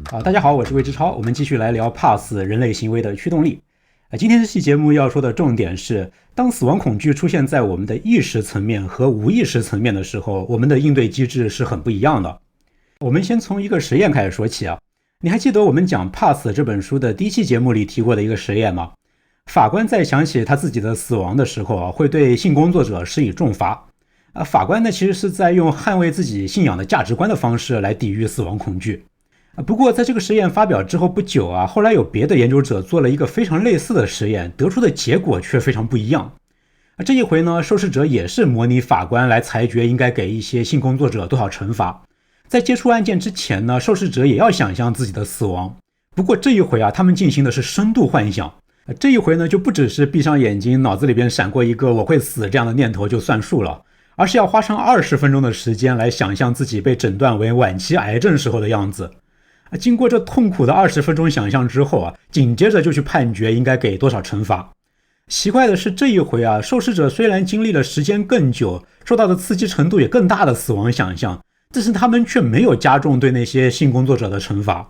大家好，我是魏之超，我们继续来聊怕死人类行为的驱动力。今天这期节目要说的重点是，当死亡恐惧出现在我们的意识层面和无意识层面的时候，我们的应对机制是很不一样的。我们先从一个实验开始说起啊。你还记得我们讲《怕死》这本书的第一期节目里提过的一个实验吗？法官在想起他自己的死亡的时候会对性工作者施以重罚。法官呢，其实是在用捍卫自己信仰的价值观的方式来抵御死亡恐惧。不过在这个实验发表之后不久后来有别的研究者做了一个非常类似的实验，得出的结果却非常不一样。这一回呢，受试者也是模拟法官来裁决应该给一些性工作者多少惩罚。在接触案件之前呢，受试者也要想象自己的死亡。不过这一回他们进行的是深度幻想。这一回呢，就不只是闭上眼睛，脑子里边闪过一个我会死这样的念头就算数了，而是要花上20分钟的时间来想象自己被诊断为晚期癌症时候的样子。经过这痛苦的20分钟想象之后紧接着就去判决应该给多少惩罚。奇怪的是，这一回受试者虽然经历了时间更久，受到的刺激程度也更大的死亡想象，但是他们却没有加重对那些性工作者的惩罚。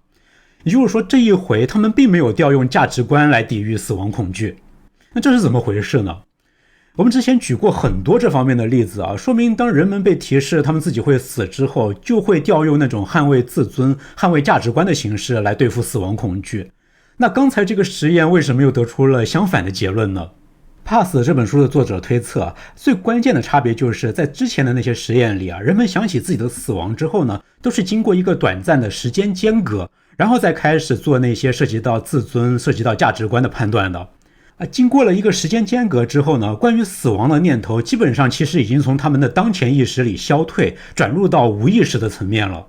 也就是说，这一回他们并没有调用价值观来抵御死亡恐惧。那这是怎么回事呢？我们之前举过很多这方面的例子说明当人们被提示他们自己会死之后，就会调用那种捍卫自尊、捍卫价值观的形式来对付死亡恐惧。那刚才这个实验为什么又得出了相反的结论呢？怕死这本书的作者推测，最关键的差别就是在之前的那些实验里人们想起自己的死亡之后呢，都是经过一个短暂的时间间隔，然后再开始做那些涉及到自尊、涉及到价值观的判断的。经过了一个时间间隔之后呢，关于死亡的念头基本上其实已经从他们的当前意识里消退，转入到无意识的层面了。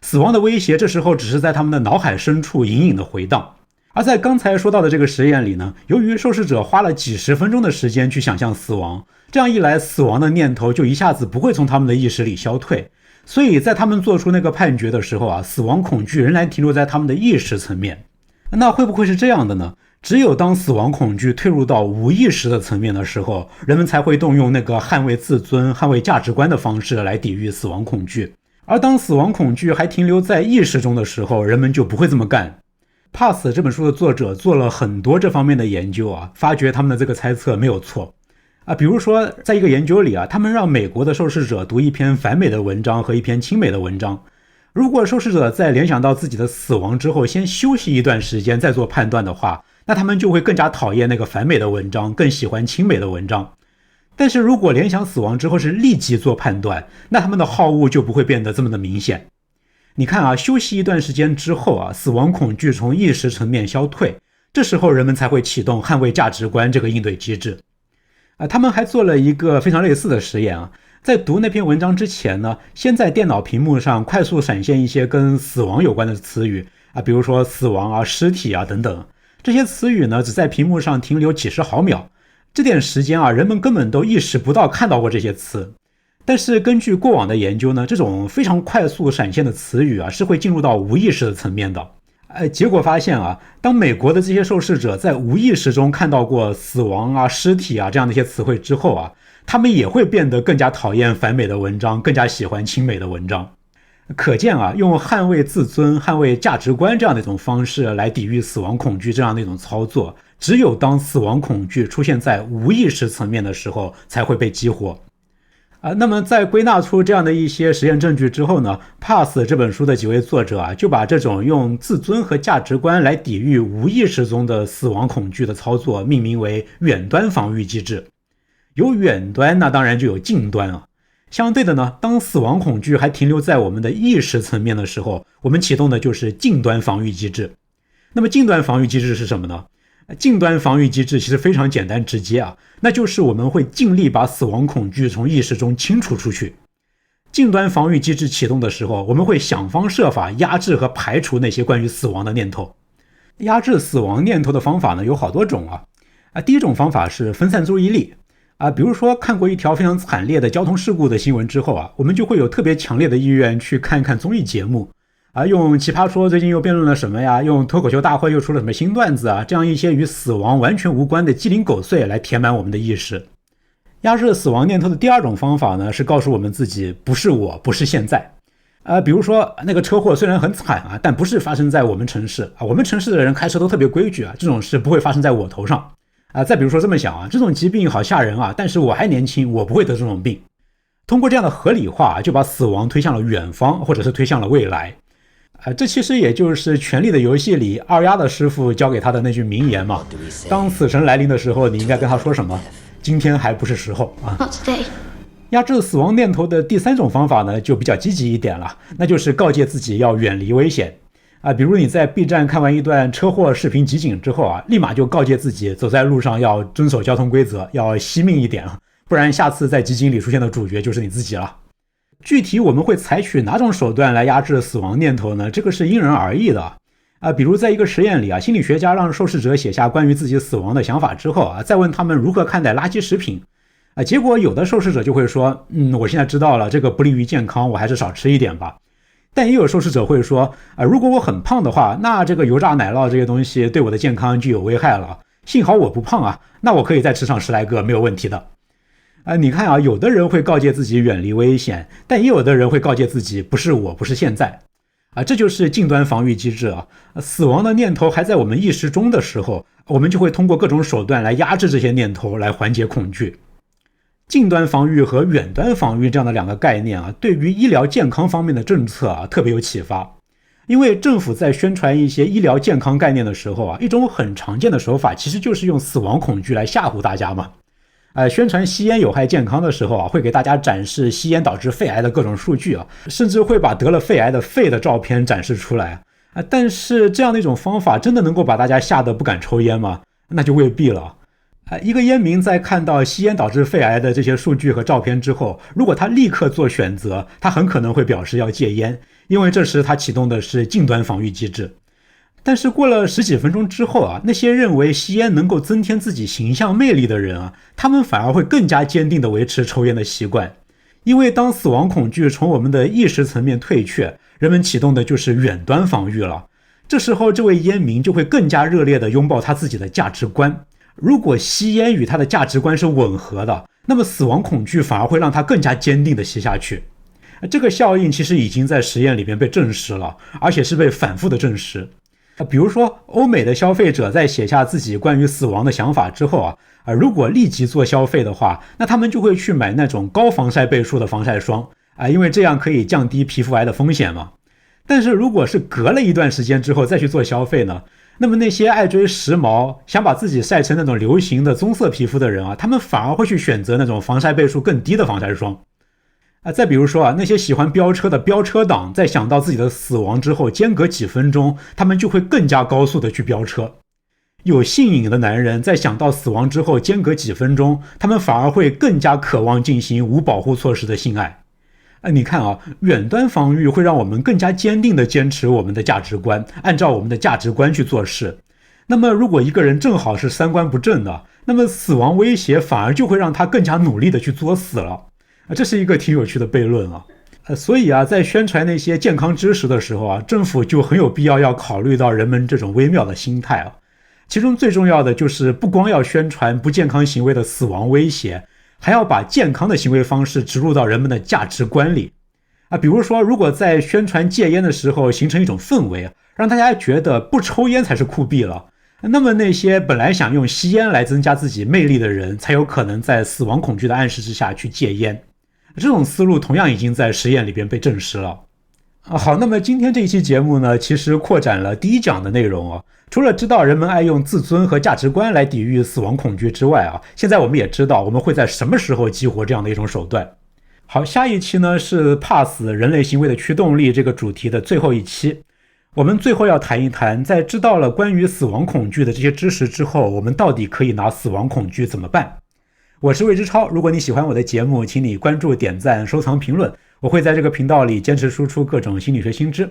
死亡的威胁这时候只是在他们的脑海深处隐隐的回荡。而在刚才说到的这个实验里呢，由于受试者花了几十分钟的时间去想象死亡，这样一来死亡的念头就一下子不会从他们的意识里消退，所以在他们做出那个判决的时候死亡恐惧仍然停留在他们的意识层面。那会不会是这样的呢？只有当死亡恐惧退入到无意识的层面的时候，人们才会动用那个捍卫自尊、捍卫价值观的方式来抵御死亡恐惧。而当死亡恐惧还停留在意识中的时候，人们就不会这么干。怕死这本书的作者做了很多这方面的研究发觉他们的这个猜测没有错比如说在一个研究里他们让美国的受试者读一篇反美的文章和一篇亲美的文章。如果受试者在联想到自己的死亡之后先休息一段时间再做判断的话，那他们就会更加讨厌那个反美的文章，更喜欢亲美的文章。但是如果联想死亡之后是立即做判断，那他们的好恶就不会变得这么的明显。你看休息一段时间之后死亡恐惧从意识层面消退，这时候人们才会启动捍卫价值观这个应对机制。他们还做了一个非常类似的实验在读那篇文章之前呢，先在电脑屏幕上快速闪现一些跟死亡有关的词语比如说死亡尸体等等。这些词语呢，只在屏幕上停留几十毫秒，这点时间人们根本都意识不到看到过这些词。但是根据过往的研究呢，这种非常快速闪现的词语是会进入到无意识的层面的。结果发现当美国的这些受试者在无意识中看到过死亡尸体这样的一些词汇之后他们也会变得更加讨厌反美的文章，更加喜欢亲美的文章。可见用捍卫自尊、捍卫价值观这样的一种方式来抵御死亡恐惧这样的一种操作，只有当死亡恐惧出现在无意识层面的时候才会被激活。那么在归纳出这样的一些实验证据之后呢，怕死这本书的几位作者就把这种用自尊和价值观来抵御无意识中的死亡恐惧的操作命名为远端防御机制。有远端，那当然就有近端相对的呢，当死亡恐惧还停留在我们的意识层面的时候，我们启动的就是近端防御机制。那么近端防御机制是什么呢？近端防御机制其实非常简单直接那就是我们会尽力把死亡恐惧从意识中清除出去。近端防御机制启动的时候，我们会想方设法压制和排除那些关于死亡的念头。压制死亡念头的方法呢有好多种第一种方法是分散注意力比如说看过一条非常惨烈的交通事故的新闻之后我们就会有特别强烈的意愿去看一看综艺节目用奇葩说最近又辩论了什么呀，用脱口秀大会又出了什么新段子这样一些与死亡完全无关的鸡零狗碎来填满我们的意识。压制死亡念头的第二种方法呢，是告诉我们自己不是我，不是现在。比如说那个车祸虽然很惨啊，但不是发生在我们城市啊，我们城市的人开车都特别规矩啊，这种事不会发生在我头上啊。再比如说这么想啊，这种疾病好吓人啊，但是我还年轻，我不会得这种病。通过这样的合理化，就把死亡推向了远方，或者是推向了未来。这其实也就是《权力的游戏》里二丫的师傅教给他的那句名言嘛：当死神来临的时候，你应该跟他说什么？今天还不是时候啊。压制死亡念头的第三种方法呢，就比较积极一点了，那就是告诫自己要远离危险啊。比如你在 B 站看完一段车祸视频集锦之后啊，立马就告诫自己走在路上要遵守交通规则，要惜命一点啊，不然下次在集锦里出现的主角就是你自己了。具体我们会采取哪种手段来压制死亡念头呢？这个是因人而异的啊。比如在一个实验里啊，心理学家让受试者写下关于自己死亡的想法之后啊，再问他们如何看待垃圾食品啊，结果有的受试者就会说，我现在知道了，这个不利于健康，我还是少吃一点吧。但也有受试者会说，如果我很胖的话，那这个油炸奶酪这些东西对我的健康就有危害了。幸好我不胖啊，那我可以再吃上10来个没有问题的。你看啊，有的人会告诫自己远离危险，但也有的人会告诫自己不是我，不是现在啊，这就是近端防御机制啊。死亡的念头还在我们意识中的时候，我们就会通过各种手段来压制这些念头，来缓解恐惧。近端防御和远端防御这样的两个概念啊，对于医疗健康方面的政策啊特别有启发。因为政府在宣传一些医疗健康概念的时候啊，一种很常见的手法其实就是用死亡恐惧来吓唬大家嘛。宣传吸烟有害健康的时候啊，会给大家展示吸烟导致肺癌的各种数据啊，甚至会把得了肺癌的肺的照片展示出来啊。但是这样的一种方法真的能够把大家吓得不敢抽烟吗？那就未必了。一个烟民在看到吸烟导致肺癌的这些数据和照片之后，如果他立刻做选择，他很可能会表示要戒烟，因为这时他启动的是近端防御机制。但是过了10几分钟之后啊，那些认为吸烟能够增添自己形象魅力的人啊，他们反而会更加坚定地维持抽烟的习惯。因为当死亡恐惧从我们的意识层面退却，人们启动的就是远端防御了。这时候这位烟民就会更加热烈地拥抱他自己的价值观。如果吸烟与他的价值观是吻合的，那么死亡恐惧反而会让他更加坚定地吸下去。这个效应其实已经在实验里面被证实了，而且是被反复的证实。比如说欧美的消费者在写下自己关于死亡的想法之后啊，如果立即做消费的话，那他们就会去买那种高防晒倍数的防晒霜啊，因为这样可以降低皮肤癌的风险嘛。但是如果是隔了一段时间之后再去做消费呢，那么那些爱追时髦，想把自己晒成那种流行的棕色皮肤的人啊，他们反而会去选择那种防晒倍数更低的防晒霜再比如说那些喜欢飙车的飙车党，在想到自己的死亡之后，间隔几分钟，他们就会更加高速的去飙车。有性瘾的男人在想到死亡之后，间隔几分钟，他们反而会更加渴望进行无保护措施的性爱。你看远端防御会让我们更加坚定地坚持我们的价值观，按照我们的价值观去做事。那么如果一个人正好是三观不正的，那么死亡威胁反而就会让他更加努力地去作死了。这是一个挺有趣的悖论所以在宣传那些健康知识的时候政府就很有必要考虑到人们这种微妙的心态其中最重要的就是不光要宣传不健康行为的死亡威胁，还要把健康的行为方式植入到人们的价值观里比如说如果在宣传戒烟的时候形成一种氛围，让大家觉得不抽烟才是酷毙了，那么那些本来想用吸烟来增加自己魅力的人，才有可能在死亡恐惧的暗示之下去戒烟。这种思路同样已经在实验里边被证实了好，那么今天这一期节目呢，其实扩展了第一讲的内容除了知道人们爱用自尊和价值观来抵御死亡恐惧之外现在我们也知道我们会在什么时候激活这样的一种手段。好，下一期呢是怕死人类行为的驱动力这个主题的最后一期。我们最后要谈一谈，在知道了关于死亡恐惧的这些知识之后，我们到底可以拿死亡恐惧怎么办？我是魏之超，如果你喜欢我的节目，请你关注、点赞、收藏、评论，我会在这个频道里坚持输出各种心理学新知。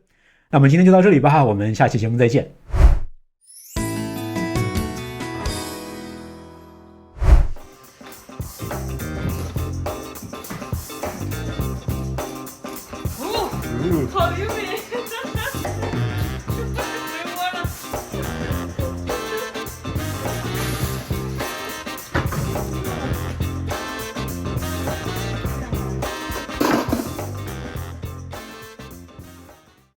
那么今天就到这里吧，我们下期节目再见。好灵敏。